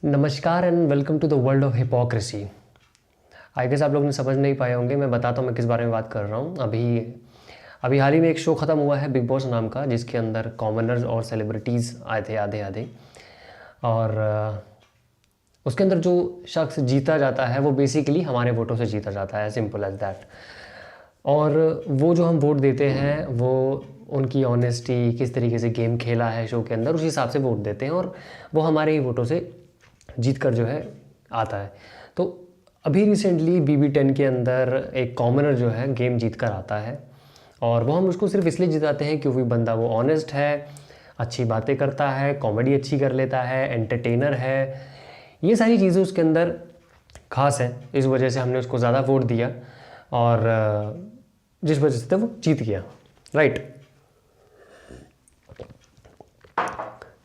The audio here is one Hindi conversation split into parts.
नमस्कार and welcome to the world of hypocrisy. I guess आप लोग ने समझ नहीं पाए होंगे, मैं बताता हूँ मैं किस बारे में बात कर रहा हूँ। अभी अभी हाल ही में एक शो ख़त्म हुआ है बिग बॉस नाम का, जिसके अंदर कॉमनर्स और सेलिब्रिटीज़ आए थे आधे आधे। और उसके अंदर जो शख्स जीता जाता है वो बेसिकली हमारे वोटों से जीता जाता है, सिंपल एज दैट। और वो जो हम वोट देते हैं वो उनकी ऑनेस्टी, किस तरीके से गेम खेला है शो के अंदर, उस हिसाब से वोट देते हैं और वो हमारे ही वोटों से जीत कर जो है आता है। तो अभी रिसेंटली BB10 के अंदर एक कॉमनर जो है गेम जीत कर आता है और वो हम उसको सिर्फ इसलिए जिताते हैं क्योंकि बंदा वो ऑनेस्ट है, अच्छी बातें करता है, कॉमेडी अच्छी कर लेता है, एंटरटेनर है। ये सारी चीज़ें उसके अंदर खास है, इस वजह से हमने उसको ज़्यादा वोट दिया और जिस वजह से वो जीत गया, राइट।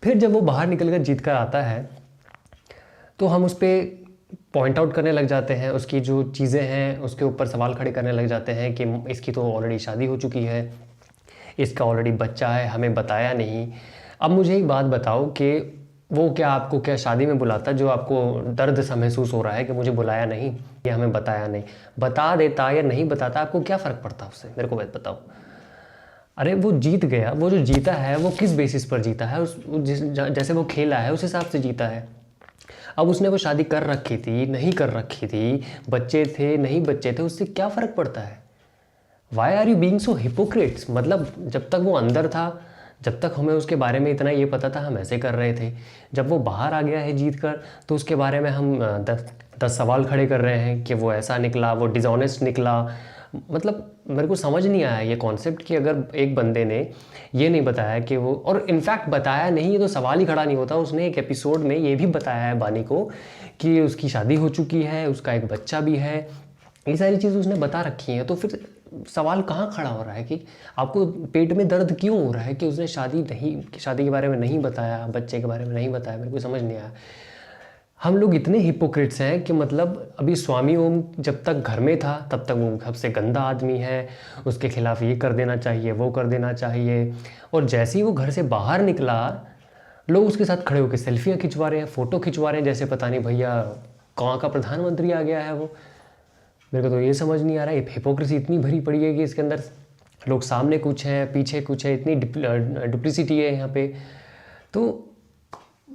फिर जब वो बाहर निकल कर जीत कर आता है तो हम उस पर पॉइंट आउट करने लग जाते हैं, उसकी जो चीज़ें हैं उसके ऊपर सवाल खड़े करने लग जाते हैं कि इसकी तो ऑलरेडी शादी हो चुकी है, इसका ऑलरेडी बच्चा है, हमें बताया नहीं। अब मुझे एक बात बताओ कि वो क्या आपको क्या शादी में बुलाता, जो आपको दर्द सा महसूस हो रहा है कि मुझे बुलाया नहीं या हमें बताया नहीं। बता देता या नहीं बताता, आपको क्या फ़र्क पड़ता उससे, मेरे को बात बताओ। अरे वो जीत गया, वो जो जीता है वो किस बेसिस पर जीता है, जैसे वो खेला है उस हिसाब से जीता है। अब उसने वो शादी कर रखी थी, नहीं कर रखी थी, बच्चे थे, नहीं बच्चे थे, उससे क्या फ़र्क पड़ता है। Why are you being so hypocrites. मतलब जब तक वो अंदर था, जब तक हमें उसके बारे में इतना ये पता था, हम ऐसे कर रहे थे। जब वो बाहर आ गया है जीत कर तो उसके बारे में हम 10 सवाल खड़े कर रहे हैं कि वो ऐसा निकला, वो डिज़ॉनेस्ट निकला। मतलब मेरे को समझ नहीं आया ये कॉन्सेप्ट कि अगर एक बंदे ने ये नहीं बताया कि वो, और इनफैक्ट बताया नहीं है तो सवाल ही खड़ा नहीं होता। उसने एक एपिसोड में ये भी बताया है बानी को कि उसकी शादी हो चुकी है, उसका एक बच्चा भी है, ये सारी चीज़ उसने बता रखी हैं। तो फिर सवाल कहाँ खड़ा हो रहा है कि आपको पेट में दर्द क्यों हो रहा है कि उसने शादी के बारे में नहीं बताया, बच्चे के बारे में नहीं बताया। मेरे को समझ नहीं आया। हम लोग इतने हिपोक्रेट्स हैं कि मतलब अभी स्वामी ओम जब तक घर में था तब तक वो सबसे गंदा आदमी है, उसके खिलाफ ये कर देना चाहिए, वो कर देना चाहिए। और जैसे ही वो घर से बाहर निकला, लोग उसके साथ खड़े होकर सेल्फियाँ खिंचवा रहे हैं, फ़ोटो खिंचवा रहे हैं, जैसे पता नहीं भैया कहाँ का प्रधानमंत्री आ गया है वो। मेरे को तो ये समझ नहीं आ रहा है, हिपोक्रेसी इतनी भरी पड़ी है कि इसके अंदर लोग सामने कुछ है, पीछे कुछ है, इतनी डुप्लिसिटी है यहाँ पे। तो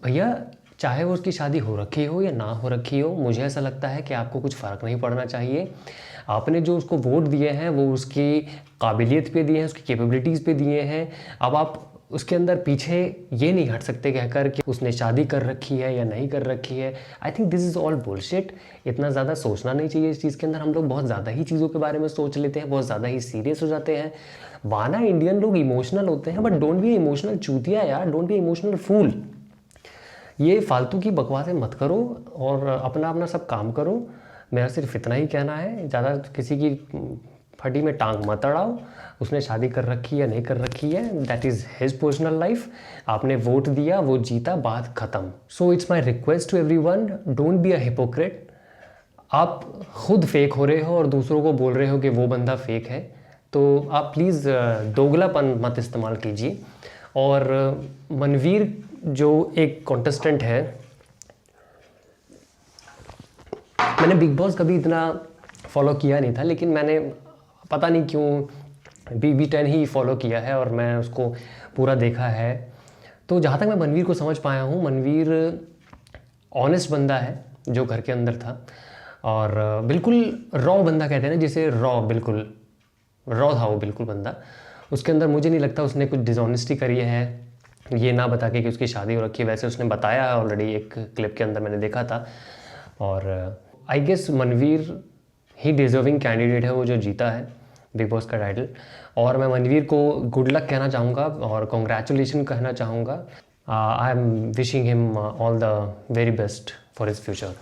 भैया चाहे वो उसकी शादी हो रखी हो या ना हो रखी हो, मुझे ऐसा लगता है कि आपको कुछ फ़र्क नहीं पड़ना चाहिए। आपने जो उसको वोट दिए हैं वो उसकी काबिलियत पे दिए हैं, उसकी कैपेबिलिटीज़ पे दिए हैं। अब आप उसके अंदर पीछे ये नहीं हट सकते कहकर कि उसने शादी कर रखी है या नहीं कर रखी है। I think this is all bullshit. इतना ज़्यादा सोचना नहीं चाहिए इस चीज़ के अंदर। हम लोग बहुत ज़्यादा ही चीज़ों के बारे में सोच लेते हैं, बहुत ज़्यादा ही सीरियस हो जाते हैं। वाना इंडियन लोग इमोशनल होते हैं, बट डोंट बी इमोशनल चूतिया यार, डोंट बी इमोशनल फूल। ये फालतू की बकवासें मत करो और अपना अपना सब काम करो। मेरा सिर्फ इतना ही कहना है, ज़्यादा किसी की फटी में टांग मत अड़ाओ। उसने शादी कर रखी है नहीं कर रखी है, that is his personal life. आपने वोट दिया, वो जीता, बात ख़त्म। So it's my request to everyone, don't be a hypocrite. आप खुद फेक हो रहे हो और दूसरों को बोल रहे हो कि वो बंदा फेक है, तो आप प्लीज़ दोगलापन मत इस्तेमाल कीजिए। और मनवीर जो एक कॉन्टेस्टेंट है, मैंने बिग बॉस कभी इतना फॉलो किया नहीं था, लेकिन मैंने पता नहीं क्यों BB10 ही फॉलो किया है और मैं उसको पूरा देखा है। तो जहाँ तक मैं मनवीर को समझ पाया हूँ, मनवीर ऑनेस्ट बंदा है जो घर के अंदर था और बिल्कुल रॉ बंदा कहते हैं ना, जिसे रॉ, बिल्कुल रॉ था वो बिल्कुल बंदा। उसके अंदर मुझे नहीं लगता उसने कुछ डिसऑनेस्टी करी है ये ना बता के कि उसकी शादी हो रखी है। वैसे उसने बताया है ऑलरेडी, एक क्लिप के अंदर मैंने देखा था। और आई गेस मनवीर ही डिज़र्विंग कैंडिडेट है वो जो जीता है बिग बॉस का टाइटल। और मैं मनवीर को गुड लक कहना चाहूँगा और कॉन्ग्रेचुलेशन कहना चाहूँगा। I am wishing him all the very best for his future.